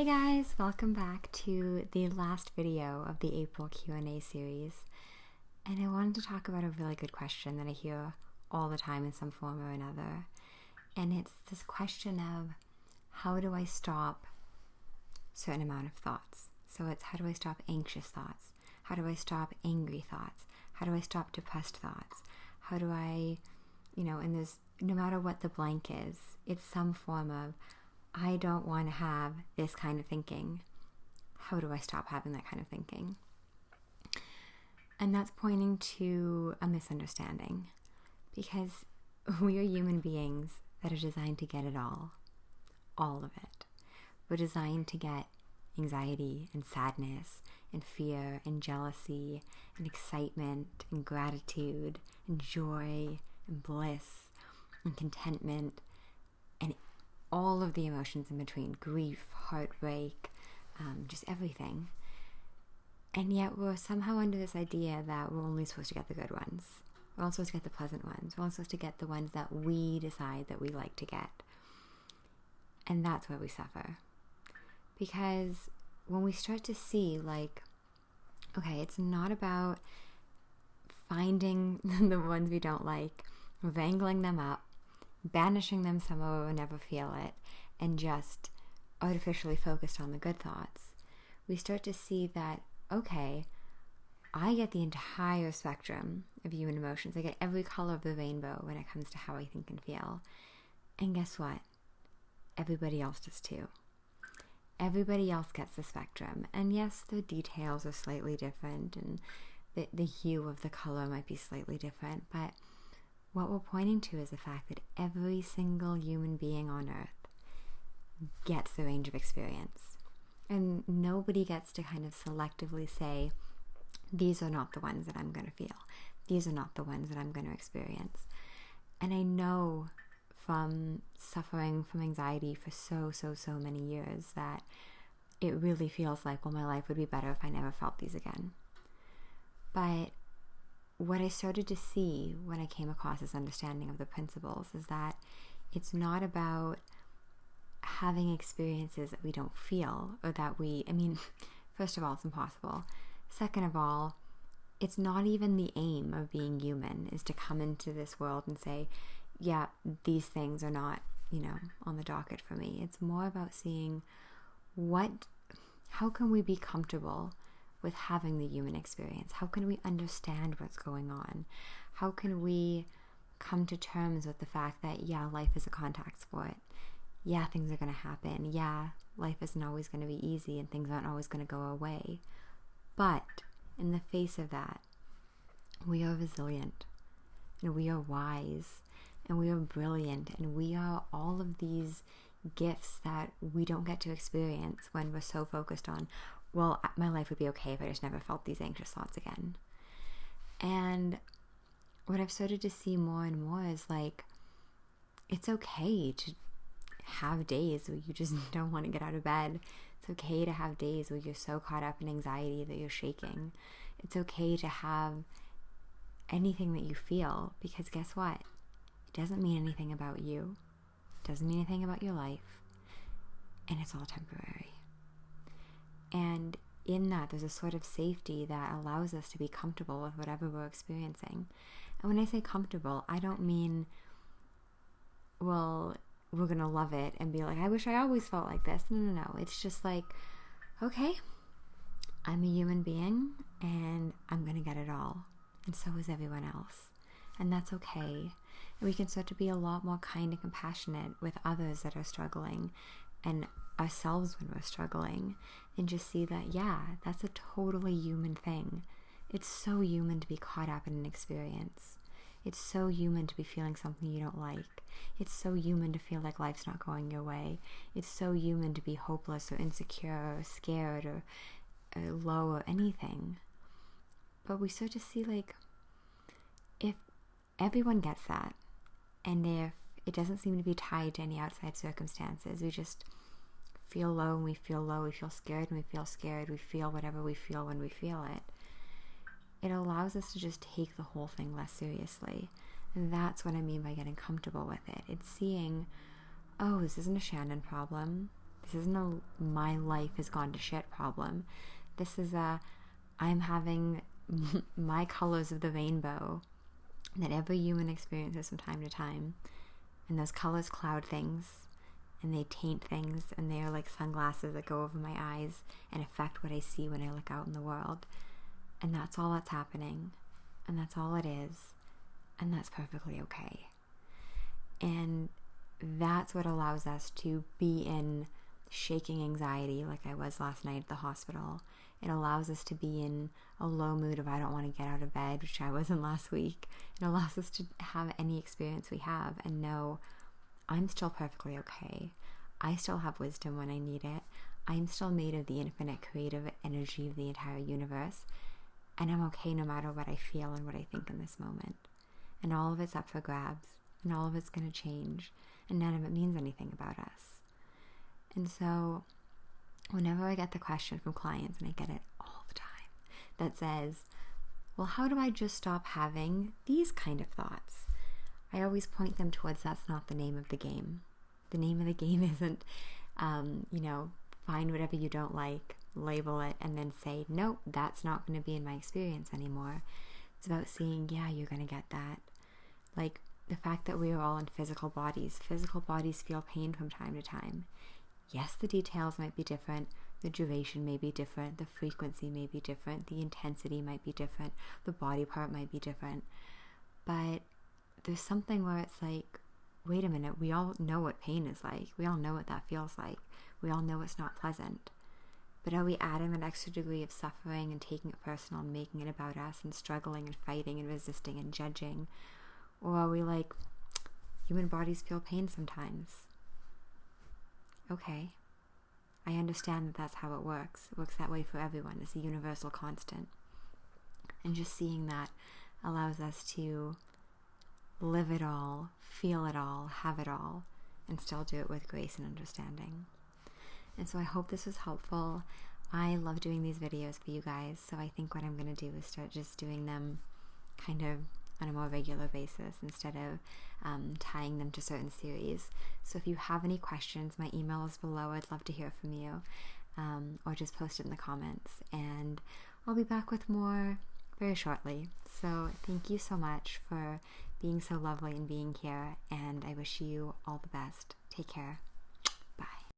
Hey guys, welcome back to the last video of the April Q&A series. And I wanted to talk about a really good question that I hear all the time in some form or another. And it's this question of, how do I stop a certain amount of thoughts? So it's, how do I stop anxious thoughts? How do I stop angry thoughts? How do I stop depressed thoughts? How do I, and there's, no matter what the blank is, it's some form of, I don't want to have this kind of thinking. How do I stop having that kind of thinking? And that's pointing to a misunderstanding, because we are human beings that are designed to get it all of it. We're designed to get anxiety and sadness and fear and jealousy and excitement and gratitude and joy and bliss and contentment and all of the emotions in between, grief, heartbreak, just everything. And yet we're somehow under this idea that we're only supposed to get the good ones. We're only supposed to get the pleasant ones. We're only supposed to get the ones that we decide that we like to get. And that's where we suffer. Because when we start to see, okay, it's not about finding the ones we don't like, wrangling them up, banishing them somewhere where we'll never feel it, and just artificially focused on the good thoughts, we start to see that, okay, I get the entire spectrum of human emotions. I get every color of the rainbow when it comes to how I think and feel. And guess what? Everybody else does too. Everybody else gets the spectrum. And yes, the details are slightly different, and the hue of the color might be slightly different, but what we're pointing to is the fact that every single human being on earth gets the range of experience. And nobody gets to kind of selectively say, these are not the ones that I'm going to feel. These are not the ones that I'm going to experience. And I know from suffering from anxiety for so many years that it really feels like, well, my life would be better if I never felt these again. But what I started to see when I came across this understanding of the principles is that it's not about having experiences that we don't feel, or that first of all, it's impossible. Second of all, it's not even the aim of being human, is to come into this world and say, yeah, these things are not, on the docket for me. It's more about seeing how can we be comfortable with having the human experience? How can we understand what's going on? How can we come to terms with the fact that, yeah, life is a contact sport. Yeah, things are going to happen. Yeah, life isn't always going to be easy, and things aren't always going to go away. But in the face of that, we are resilient, and we are wise, and we are brilliant, and we are all of these gifts that we don't get to experience when we're so focused on, well, my life would be okay if I just never felt these anxious thoughts again. And what I've started to see more and more is it's okay to have days where you just don't want to get out of bed. It's okay to have days where you're so caught up in anxiety that you're shaking. It's okay to have anything that you feel, because guess what? It doesn't mean anything about you. It doesn't mean anything about your life. And it's all temporary. And in that, there's a sort of safety that allows us to be comfortable with whatever we're experiencing. And when I say comfortable, I don't mean, well, we're going to love it and be like, I wish I always felt like this. No. It's just okay, I'm a human being and I'm going to get it all. And so is everyone else. And that's okay. And we can start to be a lot more kind and compassionate with others that are struggling, and ourselves when we're struggling, and just see that, yeah, that's a totally human thing. It's so human to be caught up in an experience. It's so human to be feeling something you don't like. It's so human to feel like life's not going your way. It's so human to be hopeless or insecure or scared or low or anything. But we start to see if everyone gets that, and if it doesn't seem to be tied to any outside circumstances, we just feel low and we feel low, we feel scared and we feel scared, we feel whatever we feel when we feel it, it allows us to just take the whole thing less seriously. And that's what I mean by getting comfortable with it. It's seeing, oh, this isn't a Shannon problem. This isn't a my life has gone to shit problem. This is a I'm having my colors of the rainbow that every human experiences from time to time. And those colors cloud things, and they taint things, and they are like sunglasses that go over my eyes and affect what I see when I look out in the world. And that's all that's happening, and that's all it is, and that's perfectly okay. And that's what allows us to be in shaking anxiety like I was last night at the hospital. It allows us to be in a low mood of I don't want to get out of bed, which I wasn't last week. It allows us to have any experience we have and know I'm still perfectly okay. I still have wisdom when I need it. I'm still made of the infinite creative energy of the entire universe. And I'm okay no matter what I feel and what I think in this moment. And all of it's up for grabs. And all of it's going to change. And none of it means anything about us. And so whenever I get the question from clients, and I get it all the time, that says, well, how do I just stop having these kind of thoughts? I always point them towards that's not the name of the game. The name of the game isn't, find whatever you don't like, label it, and then say, nope, that's not going to be in my experience anymore. It's about seeing, yeah, you're going to get that. Like the fact that we are all in physical bodies feel pain from time to time. Yes, the details might be different, the duration may be different, the frequency may be different, the intensity might be different, the body part might be different. But there's something where it's like, wait a minute, we all know what pain is like. We all know what that feels like. We all know it's not pleasant. But are we adding an extra degree of suffering and taking it personal and making it about us and struggling and fighting and resisting and judging? Or are we like, human bodies feel pain sometimes? Okay, I understand that that's how it works. It works that way for everyone. It's a universal constant. And just seeing that allows us to live it all, feel it all, have it all, and still do it with grace and understanding. And so I hope this was helpful. I love doing these videos for you guys, so I think what I'm going to do is start just doing them kind of on a more regular basis instead of tying them to certain series. So if you have any questions, my email is below. I'd love to hear from you, or just post it in the comments, and I'll be back with more very shortly. So thank you so much for being so lovely and being here, and I wish you all the best. Take care.